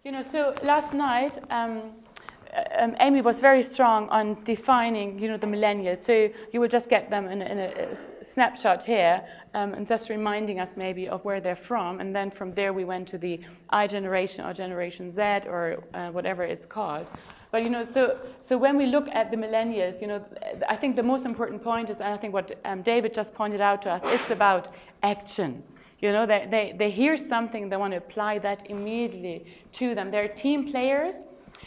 You know, so last night, Amy was very strong on defining, you know, the millennials. So you will just get them in a snapshot here, and just reminding us maybe of where they're from. And then from there we went to the I generation or Generation Z or whatever it's called. But you know, so when we look at the millennials, you know, I think the most important point is, and I think what David just pointed out to us, it's about action. You know, they hear something, they want to apply that immediately to them. They're team players.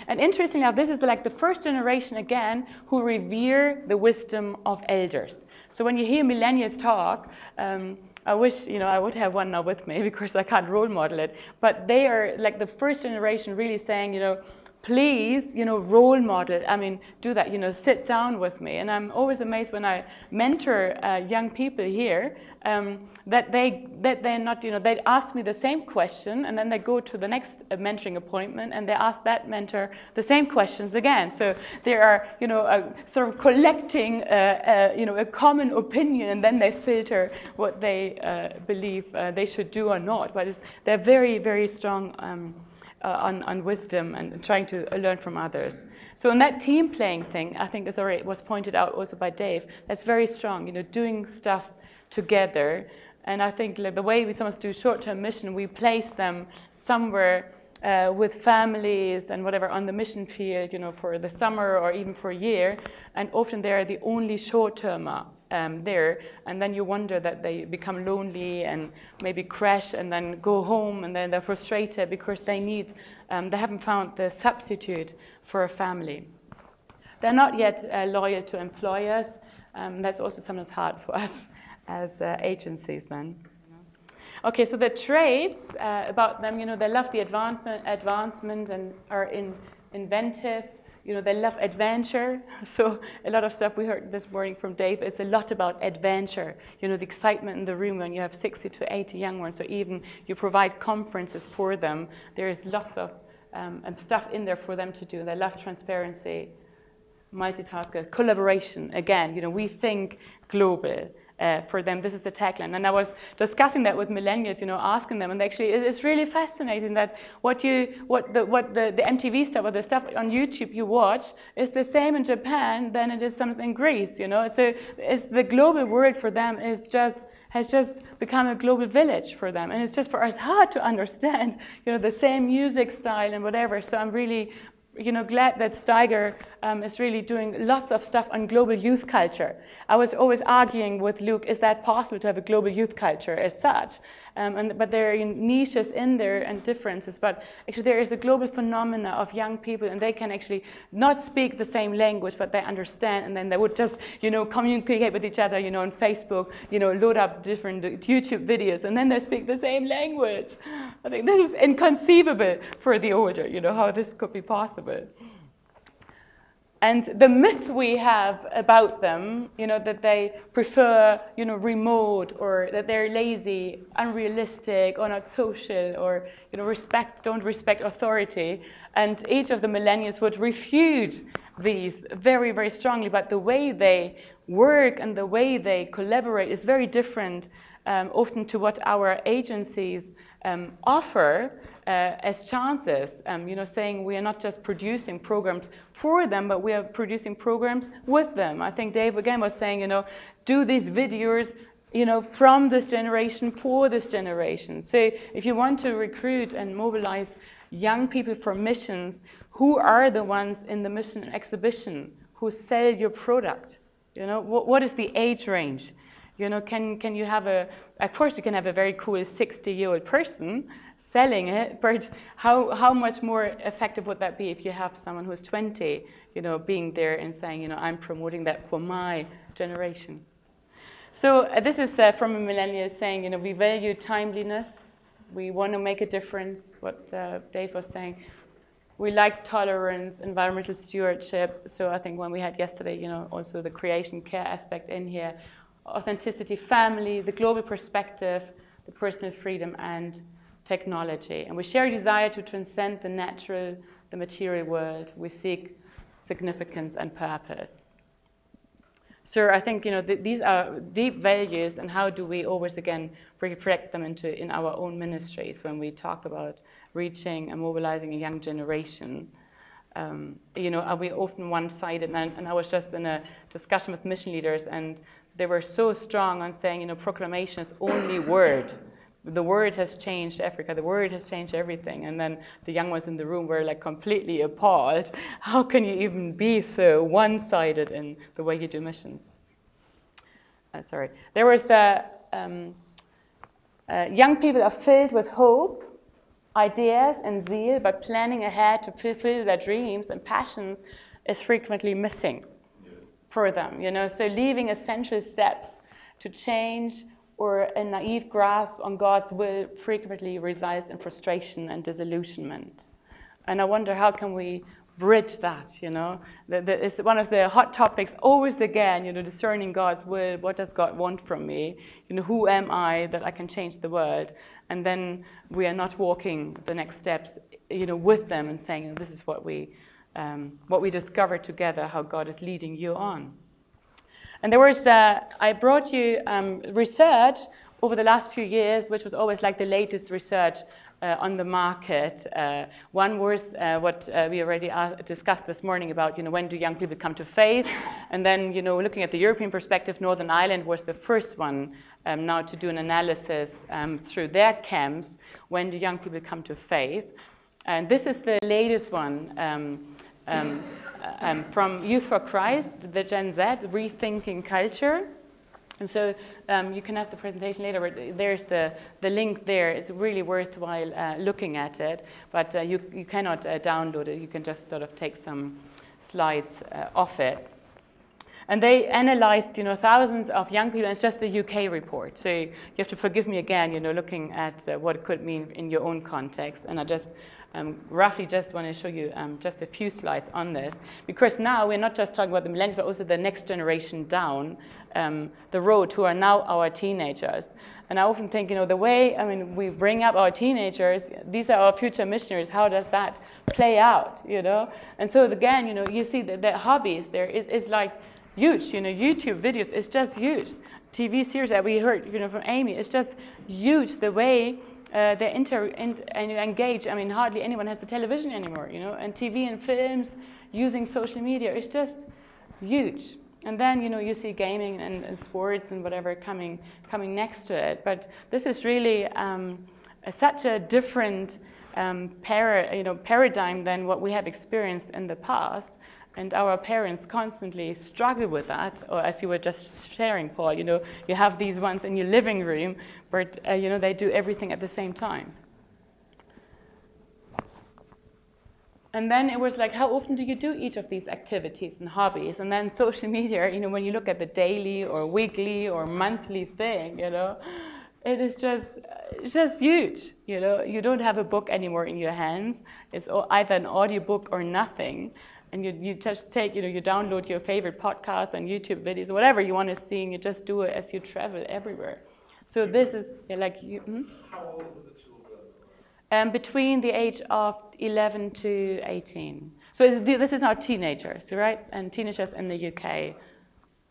And interestingly enough, this is like the first generation, again, who revere the wisdom of elders. So when you hear millennials talk, I wish, you know, I would have one now with me because I can't role model it. But they are like the first generation really saying, you know, please, you know, role model. I mean, do that, you know, sit down with me. And I'm always amazed when I mentor young people here that they're not, you know, they ask me the same question and then they go to the next mentoring appointment and they ask that mentor the same questions again. So they are, you know, sort of collecting, you know, a common opinion, and then they filter what they believe they should do or not. But they're very, very strong on wisdom and trying to learn from others. So in that team playing thing, I think as already was pointed out also by Dave, that's very strong, you know, doing stuff together. And I think like the way we sometimes do short-term mission, we place them somewhere with families and whatever on the mission field, you know, for the summer or even for a year. And often they're the only short-termer there, and then you wonder that they become lonely and maybe crash and then go home, and then they're frustrated because they need, they haven't found the substitute for a family. They're not yet loyal to employers. That's also sometimes hard for us as agencies then. Okay, so the traits about them, you know, they love the advancement and are inventive. You know, they love adventure. So a lot of stuff we heard this morning from Dave, it's a lot about adventure. You know, the excitement in the room when you have 60 to 80 young ones, or even you provide conferences for them. There's lots of stuff in there for them to do. They love transparency, multitasker, collaboration. Again, you know, we think global. For them, this is the tagline. And I was discussing that with millennials, you know, asking them, and actually it's really fascinating that what the MTV stuff or the stuff on YouTube you watch is the same in Japan than it is sometimes in Greece, you know. So it's the global world for them has just become a global village for them, and it's just for us hard to understand, you know, the same music style and whatever. So I'm really, you know, glad that Steiger is really doing lots of stuff on global youth culture. I was always arguing with Luke, is that possible to have a global youth culture as such? But there are niches in there and differences, but actually there is a global phenomena of young people, and they can actually not speak the same language, but they understand, and then they would just, you know, communicate with each other, you know, on Facebook, you know, load up different YouTube videos, and then they speak the same language. I think this is inconceivable for the older, you know, how this could be possible. And the myth we have about them, you know, that they prefer, you know, remote, or that they're lazy, unrealistic, or not social, or, you know, don't respect authority. And each of the millennials would refute these very, very strongly. But the way they work and the way they collaborate is very different, often to what our agencies offer. As chances, you know, saying we are not just producing programs for them, but we are producing programs with them. I think Dave again was saying, you know, do these videos, you know, from this generation for this generation. So if you want to recruit and mobilize young people for missions, who are the ones in the mission exhibition who sell your product? You know, what is the age range? You know, can you have of course you can have a very cool 60-year-old person selling it, but how much more effective would that be if you have someone who's 20, you know, being there and saying, you know, I'm promoting that for my generation. So this is from a millennial saying, you know, we value timeliness, we want to make a difference, what Dave was saying. We like tolerance, environmental stewardship. So I think when we had yesterday, you know, also the creation care aspect in here, authenticity, family, the global perspective, the personal freedom, and technology. And we share a desire to transcend the natural, the material world. We seek significance and purpose. So I think, these are deep values, and how do we always, again, reflect them in our own ministries when we talk about reaching and mobilizing a young generation? Are we often one-sided? And I was just in a discussion with mission leaders, and they were so strong on saying, proclamation is only word. The word has changed Africa. The word has changed everything. And then the young ones in the room were like completely appalled. How can you even be so one-sided in the way you do missions? Sorry. There was the young people are filled with hope, ideas, and zeal, but planning ahead to fulfill their dreams and passions is frequently missing for them. So leaving essential steps to change or a naive grasp on God's will frequently resides in frustration and disillusionment. And I wonder, how can we bridge that, It's one of the hot topics always again, discerning God's will. What does God want from me? Who am I that I can change the world? And then we are not walking the next steps, with them and saying, this is what we discover together, how God is leading you on. And there was, I brought you research over the last few years, which was always like the latest research on the market. One was what we already discussed this morning about, when do young people come to faith? And then, looking at the European perspective, Northern Ireland was the first one now to do an analysis through their camps. When do young people come to faith? And this is the latest one. From Youth for Christ, the Gen Z, Rethinking Culture. And so you can have the presentation later, but there's the link there. It's really worthwhile looking at it, but you cannot download it. You can just sort of take some slides off it. And they analyzed, thousands of young people, and it's just a UK report. So you have to forgive me again, looking at what it could mean in your own context. And I just roughly just want to show you just a few slides on this, because now we're not just talking about the millennials, but also the next generation down the road, who are now our teenagers. And I often think, the way, we bring up our teenagers, these are our future missionaries, how does that play out, And so again, you see the hobbies there, it's like huge, YouTube videos, it's just huge. TV series that we heard, from Amy, it's just huge, the way they engage. Hardly anyone has the television anymore, and TV and films, using social media, it's just huge. And then, you see gaming and sports and whatever coming next to it. But this is really such a different paradigm than what we have experienced in the past. And our parents constantly struggle with that, or as you were just sharing, Paul, you have these ones in your living room, but they do everything at the same time. And then it was like, how often do you do each of these activities and hobbies? And then social media, when you look at the daily or weekly or monthly thing, it is just huge. You don't have a book anymore in your hands. It's either an audiobook or nothing. And you just take, you download your favorite podcasts and YouTube videos, whatever you want to see, and you just do it as you travel everywhere. So this is like you. How old are the children? Between the age of 11 to 18. So this is now teenagers, right? And teenagers in the UK.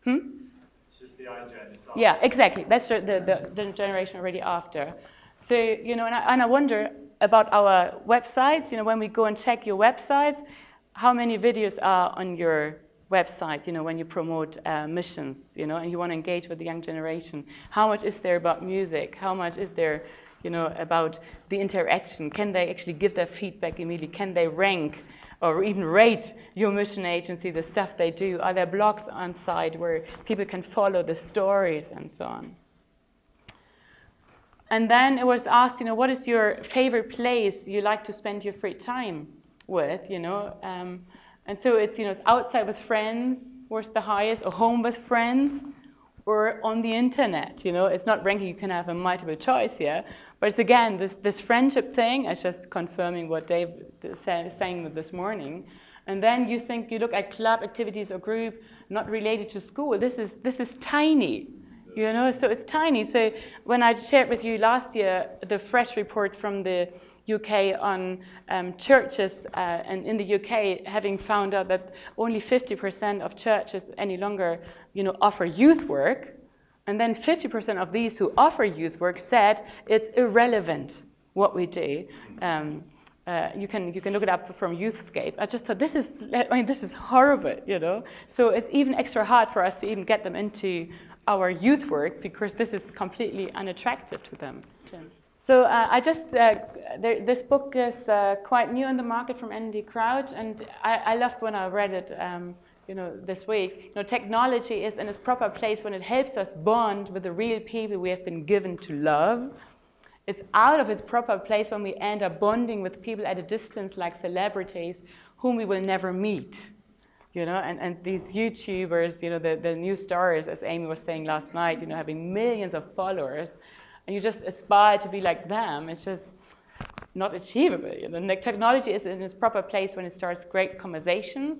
It's just the iGen. Yeah, exactly. That's the generation already after. So, and I wonder about our websites. When we go and check your websites, how many videos are on your website, when you promote missions, and you want to engage with the young generation? How much is there about music? How much is there, about the interaction? Can they actually give their feedback immediately? Can they rank or even rate your mission agency, the stuff they do? Are there blogs on site where people can follow the stories and so on? And then it was asked, what is your favorite place you like to spend your free time with, and so it's, it's outside with friends, where's the highest, or home with friends, or on the internet, it's not ranking, you can have a multiple choice here, but it's again, this friendship thing, it's just confirming what Dave is saying this morning. And then you look at club activities or group not related to school, this is tiny, so it's tiny. So when I shared with you last year the fresh report from the UK on churches, and in the UK, having found out that only 50% of churches any longer, offer youth work, and then 50% of these who offer youth work said it's irrelevant what we do. You can look it up from Youthscape. I just thought this is horrible, So it's even extra hard for us to even get them into our youth work because this is completely unattractive to them. So this book is quite new in the market from Andy Crouch, and I loved when I read it, this week. Technology is in its proper place when it helps us bond with the real people we have been given to love. It's out of its proper place when we end up bonding with people at a distance like celebrities whom we will never meet. And these YouTubers, the new stars, as Amy was saying last night, having millions of followers, and you just aspire to be like them. It's just not achievable. Technology is in its proper place when it starts great conversations.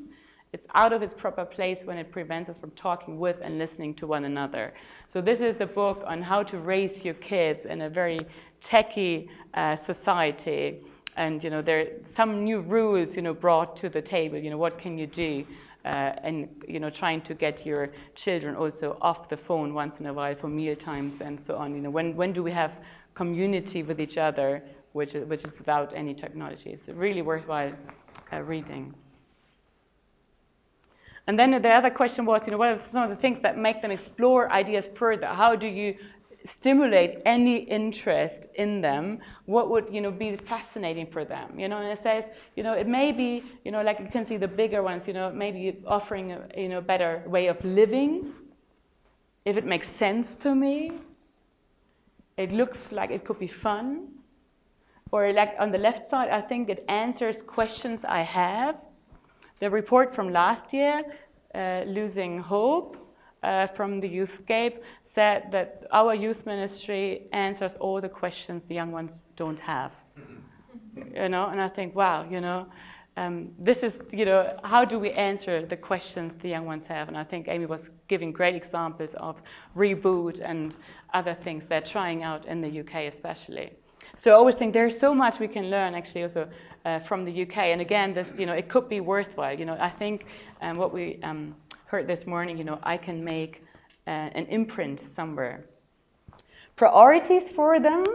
It's out of its proper place when it prevents us from talking with and listening to one another. So this is the book on how to raise your kids in a very techie society. And there are some new rules brought to the table. What can you do? And trying to get your children also off the phone once in a while for meal times and so on. When do we have community with each other, which is without any technology? It's really worthwhile reading. And then the other question was, what are some of the things that make them explore ideas further? How do you stimulate any interest in them? What would, be fascinating for them? And it says, it may be, like you can see the bigger ones, maybe offering a, better way of living. If it makes sense to me, it looks like it could be fun. Or like on the left side, I think it answers questions I have. The report from last year, Losing Hope, from the Youthscape, said that our youth ministry answers all the questions the young ones don't have. And I think, wow, this is, how do we answer the questions the young ones have? And I think Amy was giving great examples of Reboot and other things they're trying out in the UK especially. So I always think there's so much we can learn, actually, also from the UK. And again, this, it could be worthwhile. I think what we heard this morning, I can make an imprint somewhere. Priorities for them.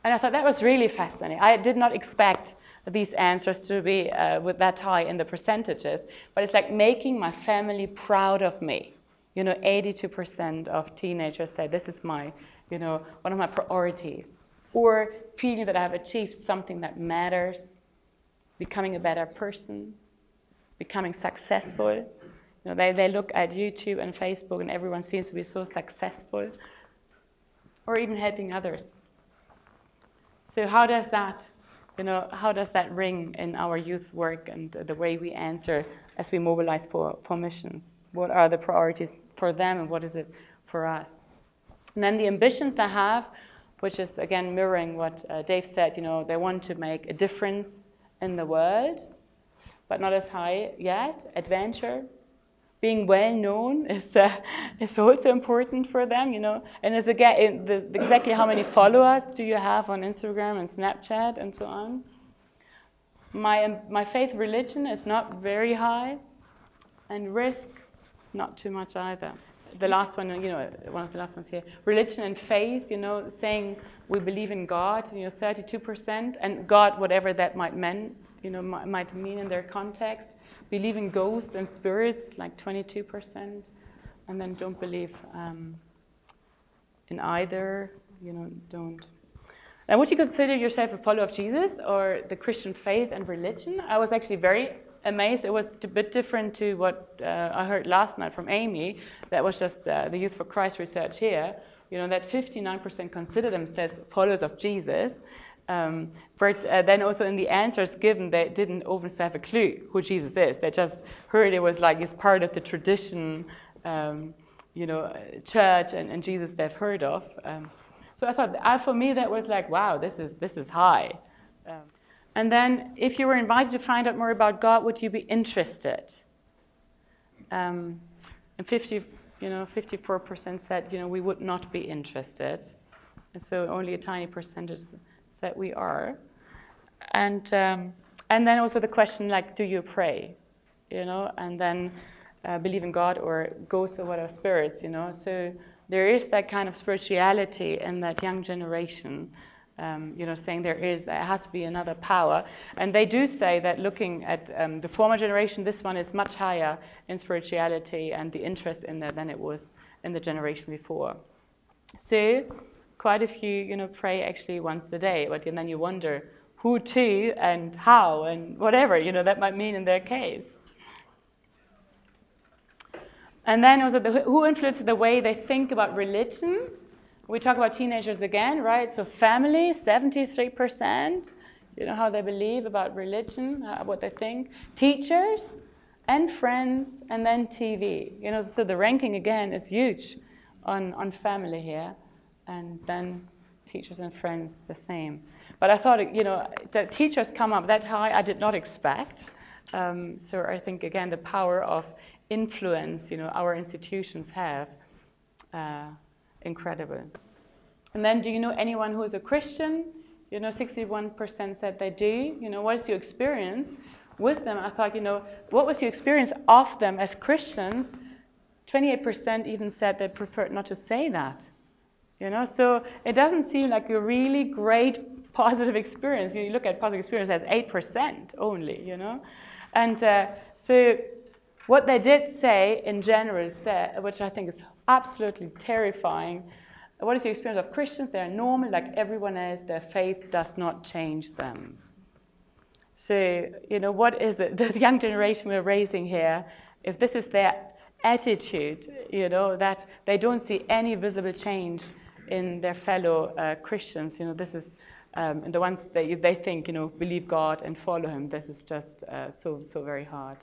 And I thought that was really fascinating. I did not expect these answers to be with that high in the percentages. But it's like making my family proud of me. 82% of teenagers say this is my, one of my priorities. Or feeling that I have achieved something that matters, becoming a better person, becoming successful. They look at YouTube and Facebook and everyone seems to be so successful. Or even helping others. So how does that ring in our youth work and the way we answer as we mobilize for missions? What are the priorities for them and what is it for us? And then the ambitions they have, which is, again, mirroring what Dave said, they want to make a difference in the world, but not as high yet. Adventure, being well known is also important for them, And is again, exactly how many followers do you have on Instagram and Snapchat and so on? My faith religion is not very high, and risk, not too much either. The last one, one of the last ones here, religion and faith, saying we believe in God, 32%, and God, whatever that might mean in their context. Believe in ghosts and spirits, like 22%, and then don't believe in either, don't. Now, would you consider yourself a follower of Jesus or the Christian faith and religion? I was actually very amazed. It was a bit different to what I heard last night from Amy. That was just the Youth for Christ research here. That 59% consider themselves followers of Jesus. But then also in the answers given, they didn't always have a clue who Jesus is. They just heard it was like it's part of the tradition, church and Jesus they've heard of. So I thought, for me, that was like, wow, this is high. And then, if you were invited to find out more about God, would you be interested? And 54% said, we would not be interested. And so only a tiny percentage that we are. And then also the question, like, do you pray? You know, and then believe in God or ghosts or whatever, spirits, you know. So there is that kind of spirituality in that young generation, you know, saying there has to be another power. And they do say that looking at the former generation, this one is much higher in spirituality and the interest in that than it was in the generation before. So quite a few, you know, pray actually once a day, but then you wonder who to and how and whatever, you know, that might mean in their case. And then also who influences the way they think about religion. We talk about teenagers again, right? So family, 73%, you know, how they believe about religion, what they think. Teachers and friends, and then TV. You know, so the ranking again is huge on family here. And then teachers and friends the same. But I thought, you know, the teachers come up that high, I did not expect. So I think, again, the power of influence, you know, our institutions have, incredible. And then, do you know anyone who is a Christian? You know, 61% said they do. You know, what is your experience with them? I thought, you know, what was your experience of them as Christians? 28% even said they preferred not to say that. You know, so it doesn't seem like a really great positive experience. You look at positive experience as 8% only, you know. And so what they did say in general, which I think is absolutely terrifying, what is your experience of Christians? They are normal like everyone else. Their faith does not change them. So, you know, what is it? The young generation we're raising here, if this is their attitude, you know, that they don't see any visible change in their fellow Christians, you know, this is the ones that they think, you know, believe God and follow Him. This is just so very hard.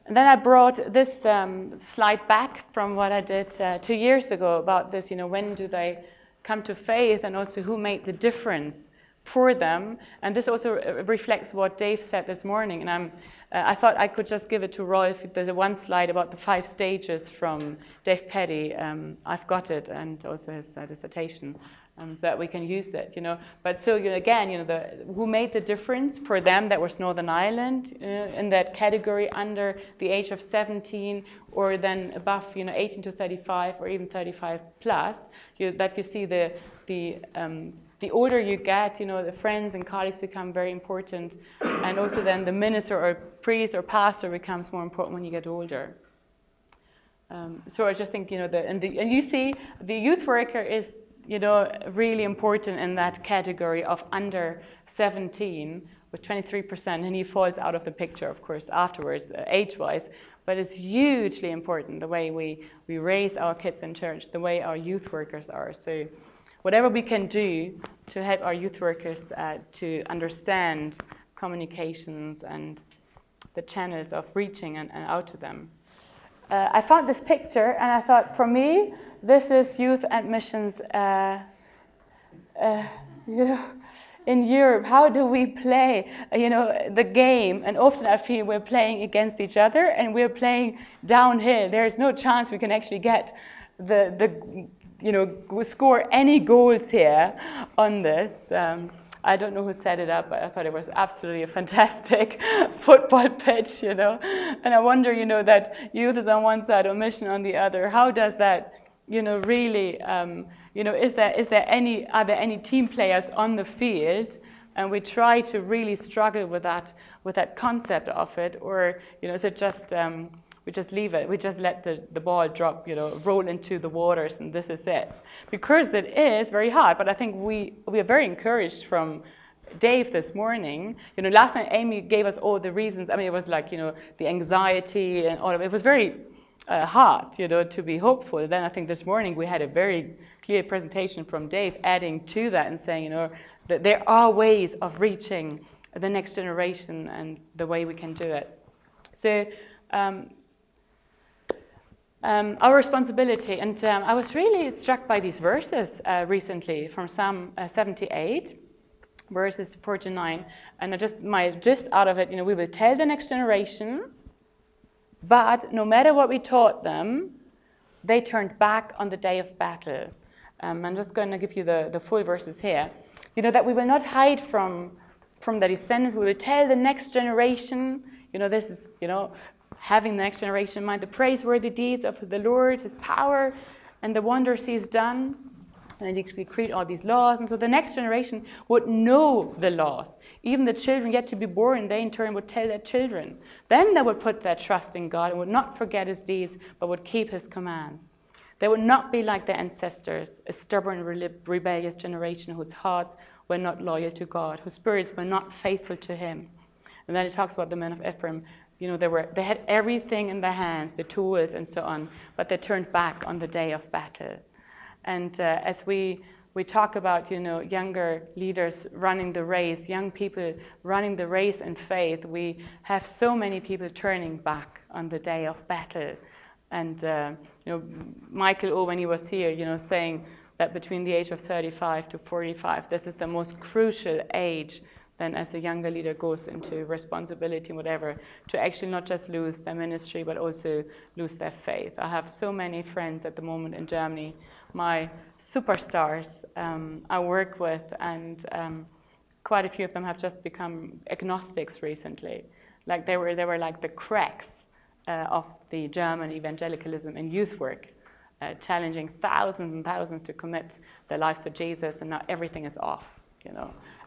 And then I brought this slide back from what I did 2 years ago about this, you know, when do they come to faith, and also who made the difference for them. And this also reflects what Dave said this morning. And I thought I could just give it to Rolf. There's one slide about the 5 stages from Dave Petty. I've got it, and also his dissertation, so that we can use it, you know. But so, you know, again, you know, who made the difference for them? That was Northern Ireland in that category under the age of 17, or then above, you know, 18 to 35, or even 35 plus. That you see the older you get, you know, the friends and colleagues become very important, and also then the minister or priest or pastor becomes more important when you get older. So I just think, you know, and you see the youth worker is, you know, really important in that category of under 17 with 23%, and he falls out of the picture, of course, afterwards, age-wise. But it's hugely important the way we raise our kids in church, the way our youth workers are. So whatever we can do to help our youth workers to understand communications and the channels of reaching and out to them. I found this picture, and I thought, for me, this is youth and missions, you know, in Europe. How do we play, you know, the game? And often I feel we're playing against each other, and we're playing downhill. There's no chance we can actually get you know, score any goals here on this. I don't know who set it up, but I thought it was absolutely a fantastic football pitch, you know. And I wonder, you know, that youth is on one side or mission on the other. How does that, you know, really, you know, are there any team players on the field? And we try to really struggle with that concept of it, or, you know, is it just we just leave it. We just let the ball drop, you know, roll into the waters, and this is it. Because it is very hard, but I think we are very encouraged from Dave this morning. You know, last night Amy gave us all the reasons. I mean, it was like, you know, the anxiety and all of it. It was very hard, you know, to be hopeful. Then I think this morning we had a very clear presentation from Dave adding to that and saying, you know, that there are ways of reaching the next generation and the way we can do it. So, our responsibility, and I was really struck by these verses recently from Psalm 78, verses 4 to 9, and my gist out of it, you know, we will tell the next generation, but no matter what we taught them, they turned back on the day of battle. I'm just going to give you the full verses here. that we will not hide from the descendants. We will tell the next generation, this is, having the next generation in mind, the praiseworthy deeds of the Lord, his power, and the wonders he's done. And we create all these laws. And so the next generation would know the laws. Even the children yet to be born, they in turn would tell their children. Then they would put their trust in God and would not forget his deeds, but would keep his commands. They would not be like their ancestors, a stubborn, rebellious generation whose hearts were not loyal to God, whose spirits were not faithful to him. And then it talks about the men of Ephraim. They had everything in their hands, the tools and so on, but they turned back on the day of battle. And as we talk about, younger leaders running the race, young people running the race in faith, we have so many people turning back on the day of battle. And, Michael, when he was here, saying that between the age of 35 to 45, this is the most crucial age then as a younger leader goes into responsibility and whatever, to actually not just lose their ministry, but also lose their faith. I have so many friends at the moment in Germany, my superstars I work with, and quite a few of them have just become agnostics recently. Like they were like the cracks of the German evangelicalism and youth work, challenging thousands and thousands to commit their lives to Jesus, and now everything is off.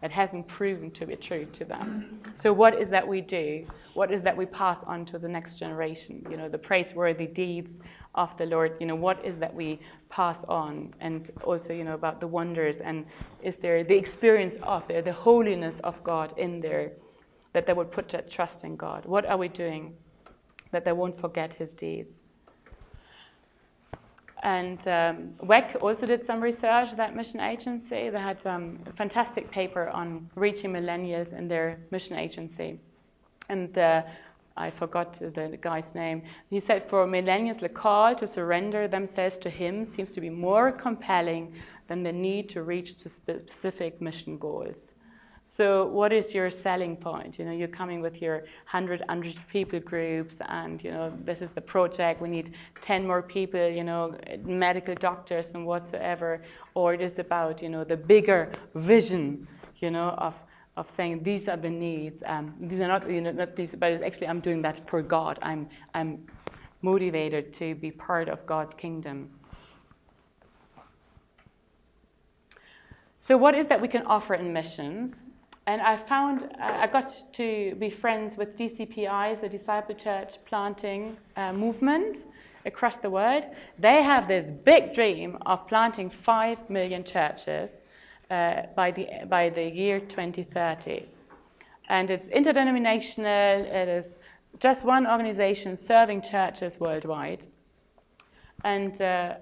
It hasn't proven to be true to them. So what is that we do? What is that we pass on to the next generation? The praiseworthy deeds of the Lord. What is that we pass on? And also, about the wonders, and is there the experience of the holiness of God in there, that they would put that trust in God? What are we doing that they won't forget his deeds? And WEC also did some research, that mission agency. They had a fantastic paper on reaching millennials in their mission agency. And I forgot the guy's name. He said, for millennials, the call to surrender themselves to him seems to be more compelling than the need to reach the specific mission goals. So what is your selling point? You're coming with your 100 people groups, and this is the project. We need 10 more people, medical doctors and whatsoever. Or it is about, the bigger vision, of saying these are the needs. These are not these, but actually I'm doing that for God. I'm motivated to be part of God's kingdom. So what is that we can offer in missions? And I found, I got to be friends with DCPI, the Disciple Church Planting movement across the world. They have this big dream of planting 5 million churches by the year 2030. And it's interdenominational. It is just one organization serving churches worldwide. And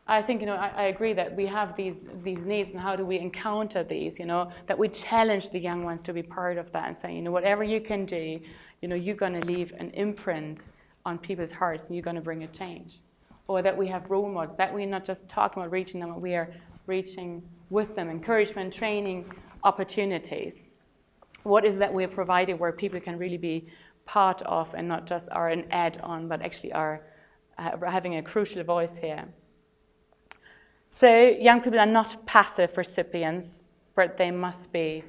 I think, I agree that we have these needs, and how do we encounter these, that we challenge the young ones to be part of that and say, whatever you can do, you're going to leave an imprint on people's hearts and you're going to bring a change. Or that we have role models, that we're not just talking about reaching them, but we are reaching with them, encouragement, training, opportunities. What is that we're providing where people can really be part of and not just are an add-on, but actually are having a crucial voice here. So young people are not passive recipients, but they must be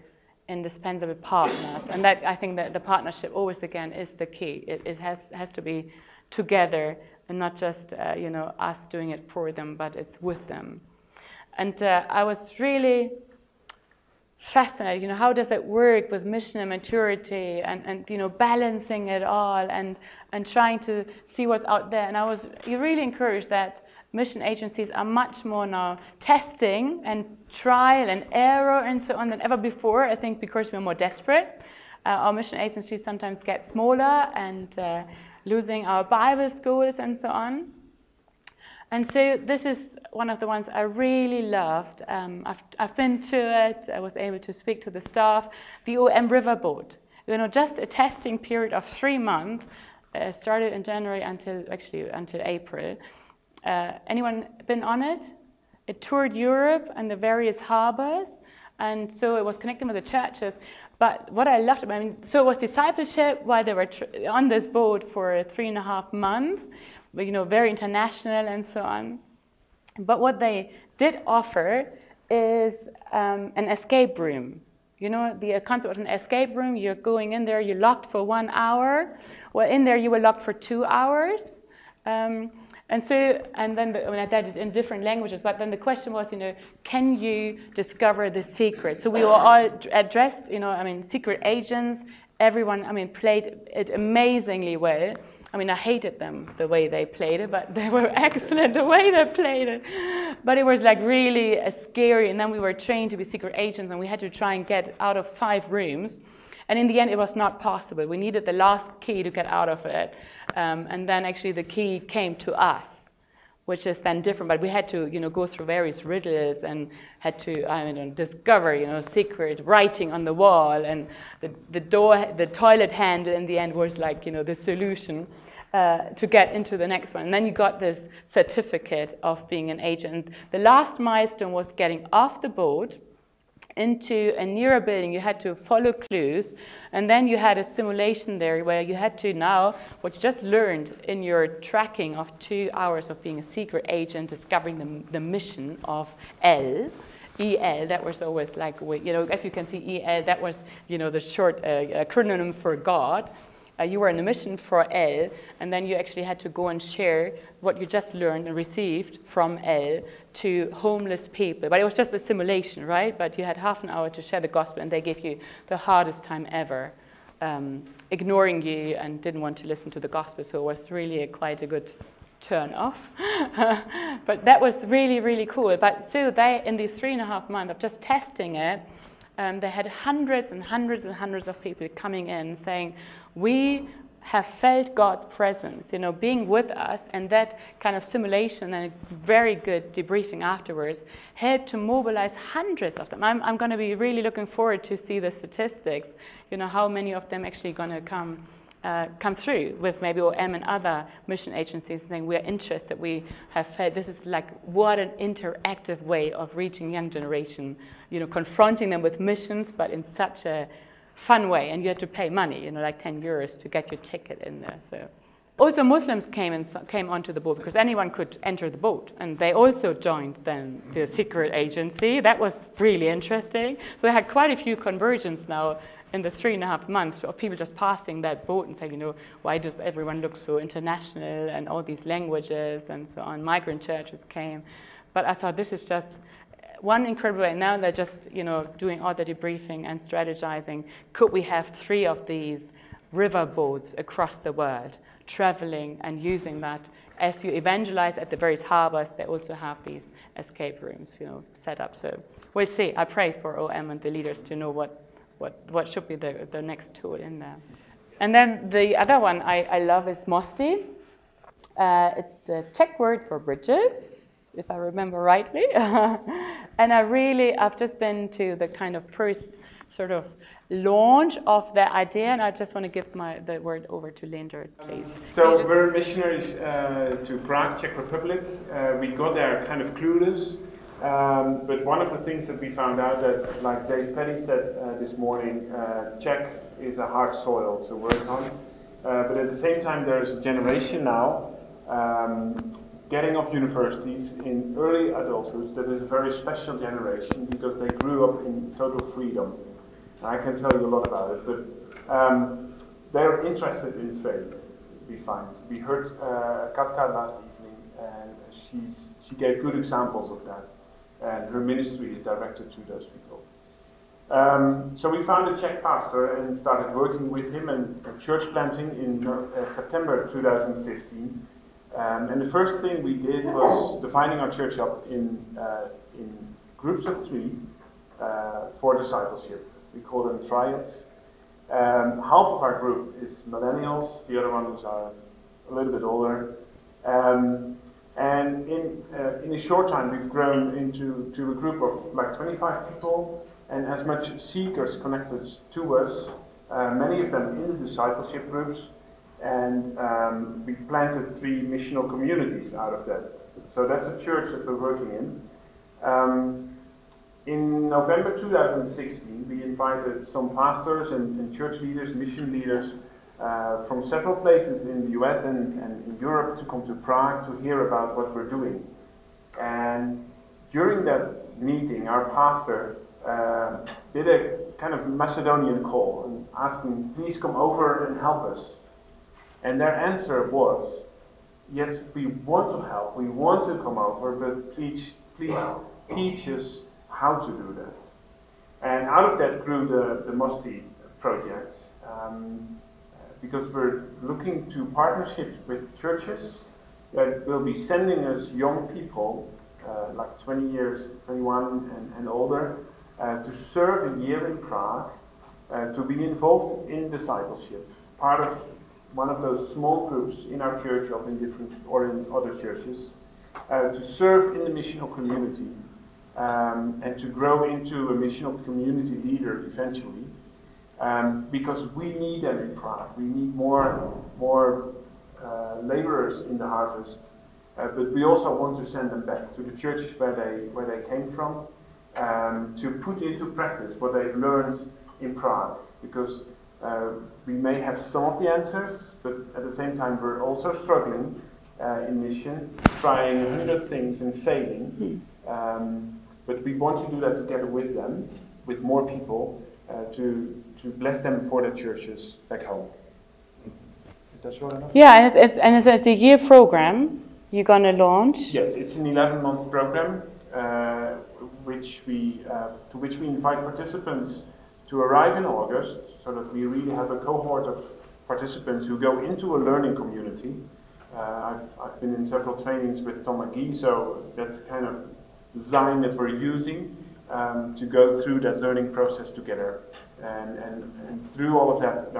indispensable partners. And that, I think that the partnership always, again, is the key. It has to be together and not just, us doing it for them, but it's with them. And I was really fascinated, how does that work with mission and maturity and balancing it all and trying to see what's out there. And I was really encouraged that mission agencies are much more now testing and trial and error and so on than ever before, I think because we're more desperate. Our mission agencies sometimes get smaller and losing our Bible schools and so on. And so this is one of the ones I really loved. I've been to it. I was able to speak to the staff. The OM Riverboat, just a testing period of 3 months, started in January until April. Anyone been on it? It toured Europe and the various harbors, and so it was connecting with the churches. But what I loved about it, so it was discipleship while they were on this boat for 3.5 months, very international and so on. But what they did offer is an escape room. You know, the concept of an escape room, you're going in there, you're locked for 1 hour. Well, in there you were locked for 2 hours. And then I did it in different languages, but then the question was, you know, can you discover the secret? So we were all addressed, you know, I mean, secret agents. Everyone, I mean, played it amazingly well. I mean, I hated them, the way they played it, but they were excellent, the way they played it. But it was like really scary, and then we were trained to be secret agents, and we had to try and get out of 5 rooms. And in the end, it was not possible. We needed the last key to get out of it. And then actually the key came to us, which is then different. But we had to, you know, go through various riddles and had to, I mean, discover, you know, secret writing on the wall. And the toilet handle in the end was like, you know, the solution to get into the next one. And then you got this certificate of being an agent. The last milestone was getting off the boat into a nearer building. You had to follow clues, and then you had a simulation there where you had to now, what you just learned in your tracking of 2 hours of being a secret agent, discovering the mission of EL, that was always like, you know, as you can see, EL, that was, you know, the short acronym for God. You were on a mission for L, and then you actually had to go and share what you just learned and received from L to homeless people. But it was just a simulation, right? But you had half an hour to share the gospel, and they gave you the hardest time ever, ignoring you and didn't want to listen to the gospel. So it was really quite a good turn off. But that was really, really cool. But so they, in these 3.5 months of just testing it, they had hundreds and hundreds and hundreds of people coming in saying, we have felt God's presence, you know, being with us, and that kind of simulation and a very good debriefing afterwards helped to mobilize hundreds of them. I'm going to be really looking forward to see the statistics, you know, how many of them actually going to come through with maybe OM and other mission agencies saying we're interested, we have felt this is like what an interactive way of reaching young generation, you know, confronting them with missions, but in such a fun way, and you had to pay money, you know, like 10 euros to get your ticket in there. So also Muslims came onto the boat because anyone could enter the boat, and they also joined then the secret agency. That was really interesting. So they had quite a few conversions now in the 3.5 months of people just passing that boat and saying, you know, why does everyone look so international and all these languages and so on. Migrant churches came. But I thought this is just one incredible way. Now they're just, you know, doing all the debriefing and strategizing. Could we have 3 of these river boats across the world, traveling and using that as you evangelize at the various harbors? They also have these escape rooms, you know, set up. So we'll see. I pray for OM and the leaders to know what should be the next tool in there. And then the other one I love is Mosti. It's the Czech word for bridges, if I remember rightly. And I've just been to the kind of first sort of launch of the idea, and I just want to give the word over to Leendert, please. So we're missionaries to Prague, Czech Republic. We got there kind of clueless, but one of the things that we found out that, like Dave Petty said this morning, Czech is a hard soil to work on. But at the same time, there's a generation now getting off universities in early adulthood that is a very special generation because they grew up in total freedom. I can tell you a lot about it, but they're interested in faith, we find. We heard Katka last evening, and she gave good examples of that, and her ministry is directed to those people. So we found a Czech pastor and started working with him and church planting in September 2015. And the first thing we did was dividing our church up in groups of 3 for discipleship. We call them triads. Half of our group is millennials, the other ones are a little bit older. And in a short time, we've grown into a group of like 25 people, and as much seekers connected to us, many of them in the discipleship groups. And we planted 3 missional communities out of that. So that's a church that we're working in. In November 2016, we invited some pastors and church leaders, mission leaders from several places in the US and in Europe to come to Prague to hear about what we're doing. And during that meeting, our pastor did a kind of Macedonian call and asking, please come over and help us. And their answer was, yes, we want to help, we want to come over, but please teach us how to do that. And out of that grew the Mosti project, because we're looking to partnerships with churches that will be sending us young people, like 20 years, 21 and older, to serve a year in Prague, to be involved in discipleship, part of one of those small groups in our church or in different or in other churches, to serve in the missional community, and to grow into a missional community leader eventually, because we need them in Prague. We need more laborers in the harvest, but we also want to send them back to the churches where they came from, to put into practice what they've learned in Prague, because we may have some of the answers, but at the same time we're also struggling in mission, trying 100 things and failing. But we want to do that together with them, with more people, to bless them for their churches back home. Is that short enough? Yeah, and it's a year program you're going to launch. Yes, it's an 11-month program, to which we invite participants to arrive in August, so that we really have a cohort of participants who go into a learning community. I've been in several trainings with Tom McGee, so that's kind of design that we're using to go through that learning process together. And through all of that,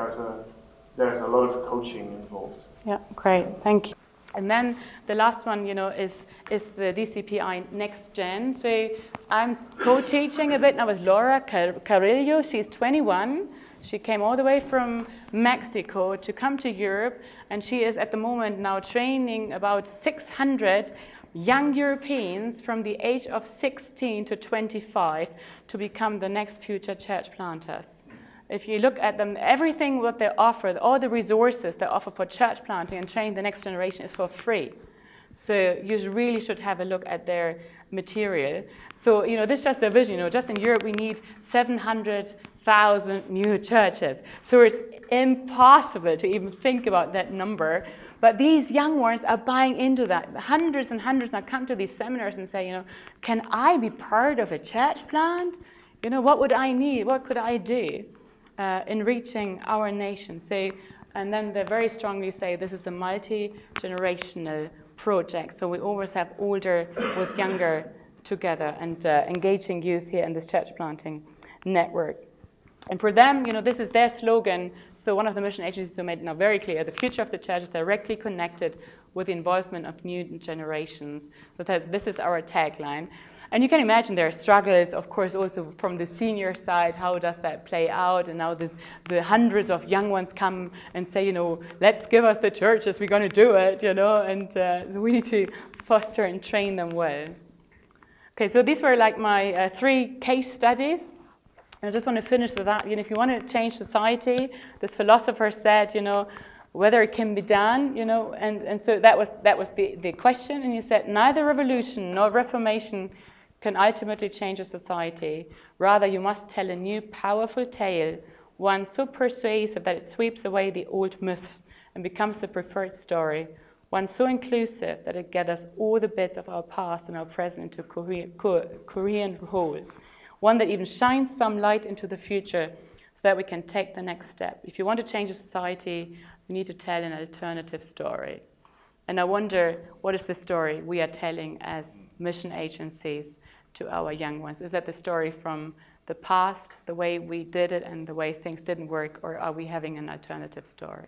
there's a lot of coaching involved. Yeah, great, thank you. And then the last one, is the DCPI Next Gen. So I'm co-teaching a bit now with Laura Carrillo. She's 21. She came all the way from Mexico to come to Europe, and she is at the moment now training about 600 young Europeans from the age of 16 to 25 to become the next future church planters. If you look at them, everything what they offer, all the resources they offer for church planting and training the next generation is for free. So you really should have a look at their material. So, this is just their vision. Just in Europe, we need 700,000 new churches. So it's impossible to even think about that number. But these young ones are buying into that. Hundreds and hundreds now come to these seminars and say, can I be part of a church plant? What would I need? What could I do in reaching our nation? So, and then they very strongly say this is a multi-generational project. So we always have older with younger together and engaging youth here in this church planting network. And for them, this is their slogan. So one of the mission agencies who made it now very clear, the future of the church is directly connected with the involvement of new generations. So this is our tagline. And you can imagine there are struggles, of course, also from the senior side. How does that play out? And now the hundreds of young ones come and say, let's give us the churches, we're going to do it, and so we need to foster and train them well. Okay, so these were like my 3 case studies. And I just want to finish with that. If you want to change society, this philosopher said, whether it can be done, and so that was the question. And he said, neither revolution nor reformation can ultimately change a society. Rather, you must tell a new, powerful tale, one so persuasive that it sweeps away the old myth and becomes the preferred story, one so inclusive that it gathers all the bits of our past and our present into a coherent whole, one that even shines some light into the future so that we can take the next step. If you want to change a society, you need to tell an alternative story. And I wonder, what is the story we are telling as mission agencies to our young ones? Is that the story from the past, the way we did it and the way things didn't work, or are we having an alternative story?